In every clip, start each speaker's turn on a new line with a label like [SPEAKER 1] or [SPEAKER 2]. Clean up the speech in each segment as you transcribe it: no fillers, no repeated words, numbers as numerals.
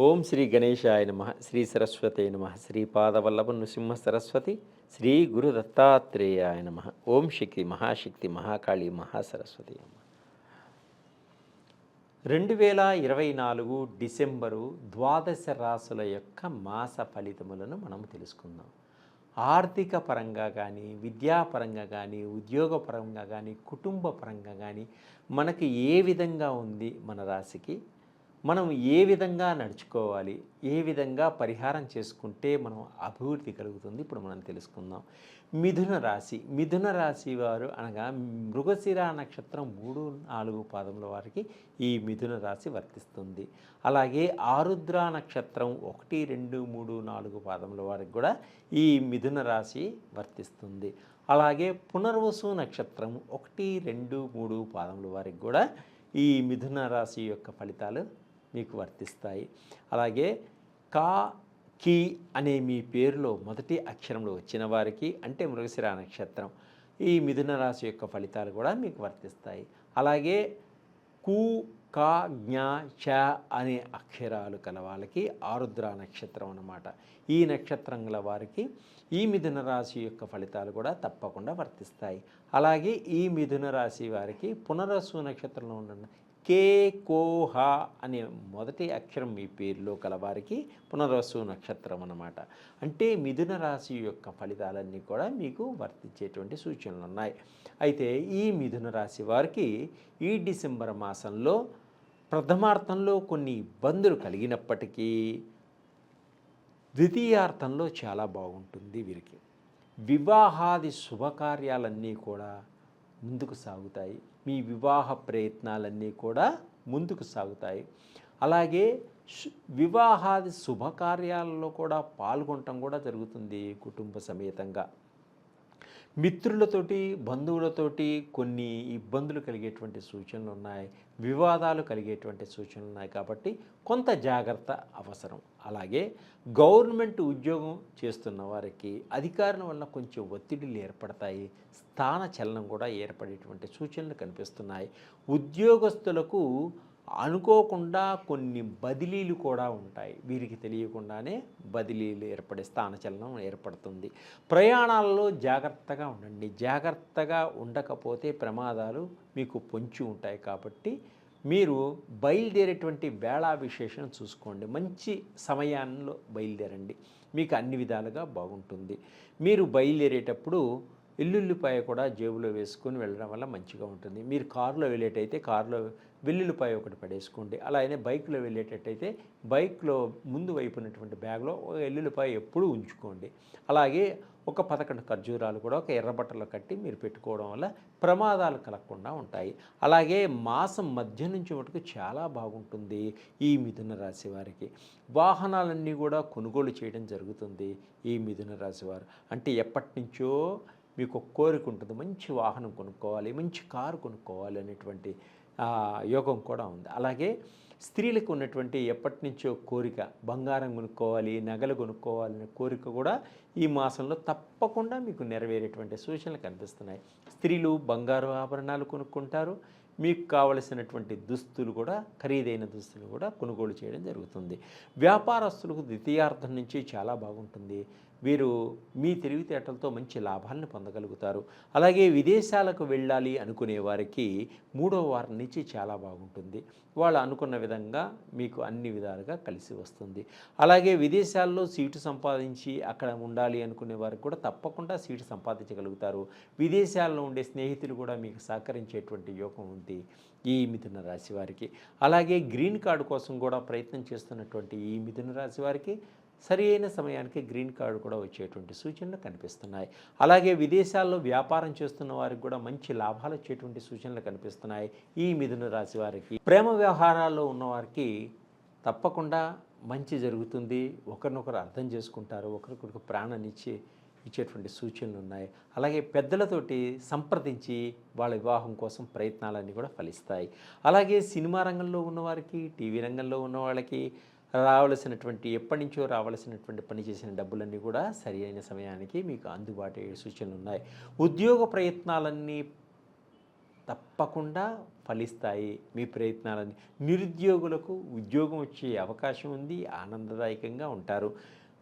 [SPEAKER 1] ఓం శ్రీ గణేశాయ నమః. శ్రీ సరస్వతే నమః. శ్రీపాదవల్లభ నృసింహ సరస్వతి. శ్రీ గురు దత్తాత్రేయాయ నమః. ఓం శక్తి మహాశక్తి మహాకాళి మహాసరస్వతి నమః. 2024 డిసెంబరు ద్వాదశ రాసుల యొక్క మాస ఫలితములను మనం తెలుసుకుందాం. ఆర్థిక పరంగా కానీ, విద్యాపరంగా కానీ, ఉద్యోగపరంగా కానీ, కుటుంబ పరంగా కానీ మనకి ఏ విధంగా ఉంది మన రాశికి, మనం ఏ విధంగా నడుచుకోవాలి, ఏ విధంగా పరిహారం చేసుకుంటే మనం అభివృద్ధి కలుగుతుంది ఇప్పుడు మనం తెలుసుకుందాం. మిథున రాశి వారు అనగా మృగశిర నక్షత్రం 3-4 పాదముల వారికి ఈ మిథున రాశి వర్తిస్తుంది. అలాగే ఆరుద్ర నక్షత్రం 1, 2, 3, 4 పాదముల వారికి కూడా ఈ మిథున రాశి వర్తిస్తుంది. అలాగే పునర్వసు నక్షత్రం 1, 2, 3 పాదముల వారికి కూడా ఈ మిథున రాశి యొక్క ఫలితాలు మీకు వర్తిస్తాయి. అలాగే కా కి అనే మీ పేరులో మొదటి అక్షరంలో వచ్చిన వారికి అంటే మృగశిర నక్షత్రం ఈ మిథున రాశి యొక్క ఫలితాలు కూడా మీకు వర్తిస్తాయి. అలాగే కు కా జ్ఞ చ అనే అక్షరాలు కల వాళ్ళకి ఆరుద్ర నక్షత్రం అన్నమాట. ఈ నక్షత్రం గల వారికి ఈ మిథున రాశి యొక్క ఫలితాలు కూడా తప్పకుండా వర్తిస్తాయి. అలాగే ఈ మిథున రాశి వారికి పునరసు నక్షత్రంలో ఉన్న కే కోహ అనే మొదటి అక్షరం మీ పేరులో కలవారికి పునర్వసు నక్షత్రం అన్నమాట. అంటే మిథున రాశి యొక్క ఫలితాలన్నీ కూడా మీకు వర్తించేటువంటి సూచనలు ఉన్నాయి. అయితే ఈ మిథున రాశి వారికి ఈ డిసెంబర్ మాసంలో ప్రథమార్థంలో కొన్ని ఇబ్బందులు కలిగినప్పటికీ ద్వితీయార్థంలో చాలా బాగుంటుంది. వీరికి వివాహాది శుభకార్యాలన్నీ కూడా ముందుకు సాగుతాయి. మీ వివాహ ప్రయత్నాలన్నీ కూడా ముందుకు సాగుతాయి. అలాగే వివాహాది శుభకార్యాలలో కూడా పాల్గొనటం కూడా జరుగుతుంది కుటుంబ సమేతంగా. మిత్రులతోటి బంధువులతోటి కొన్ని ఇబ్బందులు కలిగేటువంటి సూచనలు ఉన్నాయి, వివాదాలు కలిగేటువంటి సూచనలు ఉన్నాయి. కాబట్టి కొంత జాగ్రత్త అవసరం. అలాగే గవర్నమెంట్ ఉద్యోగం చేస్తున్న వారికి అధికారుల వల్ల కొంచెం ఒత్తిడిలు ఏర్పడతాయి, స్థాన చలనం కూడా ఏర్పడేటువంటి సూచనలు కనిపిస్తున్నాయి. ఉద్యోగస్తులకు అనుకోకుండా కొన్ని బదిలీలు కూడా ఉంటాయి. వీరికి తెలియకుండానే బదిలీలు ఏర్పడే స్థానచలనం ఏర్పడుతుంది. ప్రయాణాలలో జాగ్రత్తగా ఉండండి. జాగ్రత్తగా ఉండకపోతే ప్రమాదాలు మీకు పొంచి ఉంటాయి. కాబట్టి మీరు బయలుదేరేటువంటి వేళా విశేషం చూసుకోండి. మంచి సమయాల్లో బయలుదేరండి, మీకు అన్ని విధాలుగా బాగుంటుంది. మీరు బయలుదేరేటప్పుడు వెల్లుల్లిపాయ కూడా జేబులో వేసుకొని వెళ్ళడం వల్ల మంచిగా ఉంటుంది. మీరు కారులో వెళ్ళేటైతే కారులో వెల్లుల్లిపాయ ఒకటి పడేసుకోండి. అలాగే బైక్లో వెళ్ళేటట్టయితే బైక్లో ముందు వైపునటువంటి బ్యాగ్లో వెల్లుల్లిపాయ ఎప్పుడూ ఉంచుకోండి. అలాగే ఒక 11 ఖర్జూరాలు కూడా ఒక ఎర్రబట్టలో కట్టి మీరు పెట్టుకోవడం వల్ల ప్రమాదాలు కలగకుండా ఉంటాయి. అలాగే మాసం మధ్య నుంచి మటుకు చాలా బాగుంటుంది ఈ మిథున రాశి వారికి. వాహనాలన్నీ కూడా కొనుగోలు చేయడం జరుగుతుంది ఈ మిథున రాశి వారు. అంటే ఎప్పటి నుంచో మీకు ఒక కోరిక ఉంటుంది, మంచి వాహనం కొనుక్కోవాలి, మంచి కారు కొనుక్కోవాలి అనేటువంటి యోగం కూడా ఉంది. అలాగే స్త్రీలకు ఉన్నటువంటి ఎప్పటి నుంచో కోరిక బంగారం కొనుక్కోవాలి, నగలు కొనుక్కోవాలనే కోరిక కూడా ఈ మాసంలో తప్పకుండా మీకు నెరవేరేటువంటి సూచనలు కనిపిస్తున్నాయి. స్త్రీలు బంగారు ఆభరణాలు కొనుక్కుంటారు. మీకు కావలసినటువంటి దుస్తులు కూడా, ఖరీదైన దుస్తులు కూడా కొనుగోలు చేయడం జరుగుతుంది. వ్యాపారస్తులకు ద్వితీయార్థం నుంచి చాలా బాగుంటుంది. వీరు మీ తెలివితేటలతో మంచి లాభాలను పొందగలుగుతారు. అలాగే విదేశాలకు వెళ్ళాలి అనుకునే వారికి 3వ వారం నుంచి చాలా బాగుంటుంది. వాళ్ళు అనుకున్న విధంగా మీకు అన్ని విధాలుగా కలిసి వస్తుంది. అలాగే విదేశాల్లో సీటు సంపాదించి అక్కడ ఉండాలి అనుకునే వారికి కూడా తప్పకుండా సీటు సంపాదించగలుగుతారు. విదేశాల్లో ఉండే స్నేహితులు కూడా మీకు సహకరించేటువంటి యోగం ఉంది ఈ మిథున రాశి వారికి. అలాగే గ్రీన్ కార్డు కోసం కూడా ప్రయత్నం చేస్తున్నటువంటి ఈ మిథున రాశి వారికి సరి అయిన సమయానికి గ్రీన్ కార్డు కూడా వచ్చేటువంటి సూచనలు కనిపిస్తున్నాయి. అలాగే విదేశాల్లో వ్యాపారం చేస్తున్న వారికి కూడా మంచి లాభాలు వచ్చేటువంటి సూచనలు కనిపిస్తున్నాయి ఈ మిథున రాశి వారికి. ప్రేమ వ్యవహారాల్లో ఉన్నవారికి తప్పకుండా మంచి జరుగుతుంది. ఒకరినొకరు అర్థం చేసుకుంటారు, ఒకరికొకరు ప్రాణాన్ని ఇచ్చేటువంటి సూచనలు ఉన్నాయి. అలాగే పెద్దలతోటి సంప్రదించి వాళ్ళ వివాహం కోసం ప్రయత్నాలన్నీ కూడా ఫలిస్తాయి. అలాగే సినిమా రంగంలో ఉన్నవారికి, టీవీ రంగంలో ఉన్న వాళ్ళకి రావలసినటువంటి ఎప్పటి నుంచో రావలసినటువంటి పని చేసిన డబ్బులన్నీ కూడా సరి అయిన సమయానికి మీకు అందుబాటు అయ్యే సూచనలు ఉన్నాయి. ఉద్యోగ ప్రయత్నాలన్నీ తప్పకుండా ఫలిస్తాయి మీ ప్రయత్నాలని. నిరుద్యోగులకు ఉద్యోగం వచ్చే అవకాశం ఉంది, ఆనందదాయకంగా ఉంటారు.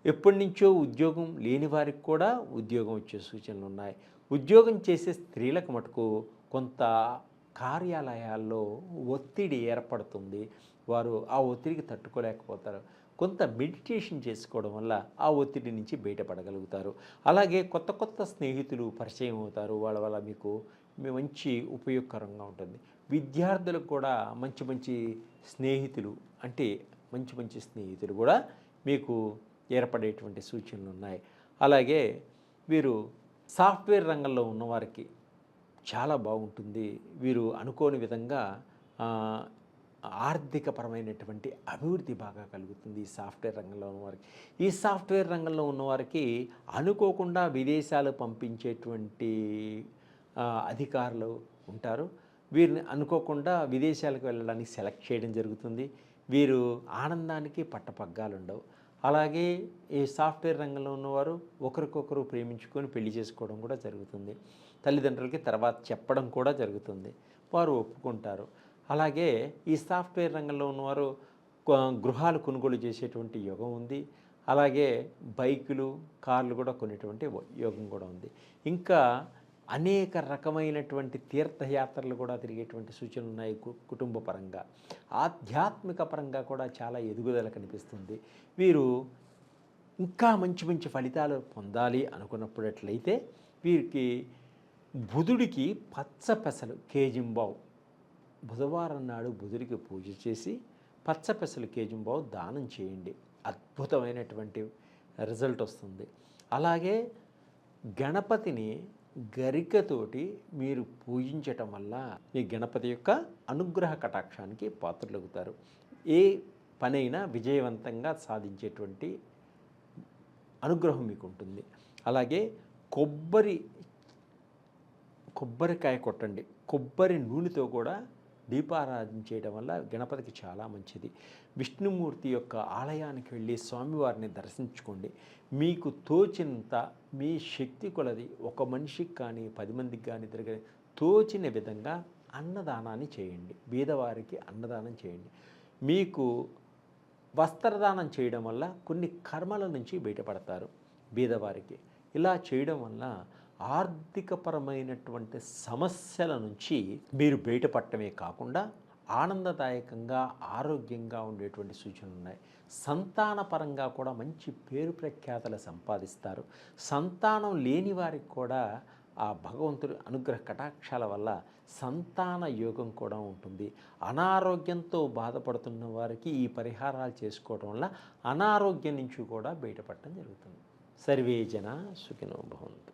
[SPEAKER 1] ఎప్పటి నుంచో ఉద్యోగం లేని వారికి కూడా ఉద్యోగం వచ్చే సూచనలు ఉన్నాయి. ఉద్యోగం చేసే స్త్రీలకు మటుకు కొంత కార్యాలయాల్లో ఒత్తిడి ఏర్పడుతుంది. వారు ఆ ఒత్తిడికి తట్టుకోలేకపోతారు. కొంత మెడిటేషన్ చేసుకోవడం వల్ల ఆ ఒత్తిడి నుంచి బయటపడగలుగుతారు. అలాగే కొత్త కొత్త స్నేహితులు పరిచయం అవుతారు. వాళ్ళ వల్ల మీకు మంచి ఉపయోగకరంగా ఉంటుంది. విద్యార్థులకు కూడా మంచి మంచి స్నేహితులు అంటే మంచి మంచి స్నేహితులు కూడా మీకు ఏర్పడేటువంటి సూచనలు ఉన్నాయి. అలాగే వీరు సాఫ్ట్వేర్ రంగంలో ఉన్నవారికి చాలా బాగుంటుంది. వీరు అనుకోని విధంగా ఆర్థికపరమైనటువంటి అభివృద్ధి బాగా కలుగుతుంది ఈ సాఫ్ట్వేర్ రంగంలో ఉన్నవారికి. ఈ సాఫ్ట్వేర్ రంగంలో ఉన్నవారికి అనుకోకుండా విదేశాలు పంపించేటువంటి అధికారులు ఉంటారు. వీరిని అనుకోకుండా విదేశాలకు వెళ్ళడానికి సెలెక్ట్ చేయడం జరుగుతుంది. వీరు ఆనందానికి పట్టపగ్గాలు ఉండవు. అలాగే ఈ సాఫ్ట్వేర్ రంగంలో ఉన్నవారు ఒకరికొకరు ప్రేమించుకొని పెళ్లి చేసుకోవడం కూడా జరుగుతుంది. తల్లిదండ్రులకి తర్వాత చెప్పడం కూడా జరుగుతుంది. వారు ఒప్పుకుంటారు. అలాగే ఈ సాఫ్ట్వేర్ రంగంలో ఉన్నవారు గృహాలు కొనుగోలు చేసేటువంటి యోగం ఉంది. అలాగే బైకులు, కార్లు కూడా కొనేటువంటి యోగం కూడా ఉంది. ఇంకా అనేక రకమైనటువంటి తీర్థయాత్రలు కూడా తిరిగేటువంటి సూచనలు ఉన్నాయి. కుటుంబ పరంగా, ఆధ్యాత్మిక పరంగా కూడా చాలా ఎదుగుదల కనిపిస్తుంది. వీరు ఇంకా మంచి మంచి ఫలితాలు పొందాలి అనుకున్నప్పుడట్లయితే వీరికి బుధుడికి పచ్చ పెసలు కేజింబావు, బుధవారం నాడు బుధుడికి పూజ చేసి పచ్చ పెసలు కేజింబావు దానం చేయండి. అద్భుతమైనటువంటి రిజల్ట్ వస్తుంది. అలాగే గణపతిని గరికతోటి మీరు పూజించటం వల్ల మీ గణపతి యొక్క అనుగ్రహ కటాక్షానికి పాత్రలవుతారు. ఏ పనైనా విజయవంతంగా సాధించేటువంటి అనుగ్రహం మీకు ఉంటుంది. అలాగే కొబ్బరికాయ కొట్టండి. కొబ్బరి నూనెతో కూడా దీపారాధన చేయడం వల్ల గణపతికి చాలా మంచిది. విష్ణుమూర్తి యొక్క ఆలయానికి వెళ్ళి స్వామివారిని దర్శించుకోండి. మీకు తోచినంత మీ శక్తి కొలది ఒక మనిషికి కానీ 10 మందికి కానీ తోచిన విధంగా అన్నదానాన్ని చేయండి. బీదవారికి అన్నదానం చేయండి. మీకు వస్త్రదానం చేయడం వల్ల కొన్ని కర్మల నుంచి బయటపడతారు బీదవారికి. ఇలా చేయడం వల్ల ఆర్థికపరమైనటువంటి సమస్యల నుంచి మీరు బయటపడటమే కాకుండా ఆనందదాయకంగా ఆరోగ్యంగా ఉండేటువంటి సూచనలు ఉన్నాయి. సంతానపరంగా కూడా మంచి పేరు ప్రఖ్యాతలు సంపాదిస్తారు. సంతానం లేని వారికి కూడా ఆ భగవంతుడి అనుగ్రహ కటాక్షాల వల్ల సంతాన యోగం కూడా ఉంటుంది. అనారోగ్యంతో బాధపడుతున్న వారికి ఈ పరిహారాలు చేసుకోవడం వల్ల అనారోగ్యం నుంచి కూడా బయటపడటం జరుగుతుంది. సర్వే జన సుఖినో భవంతు.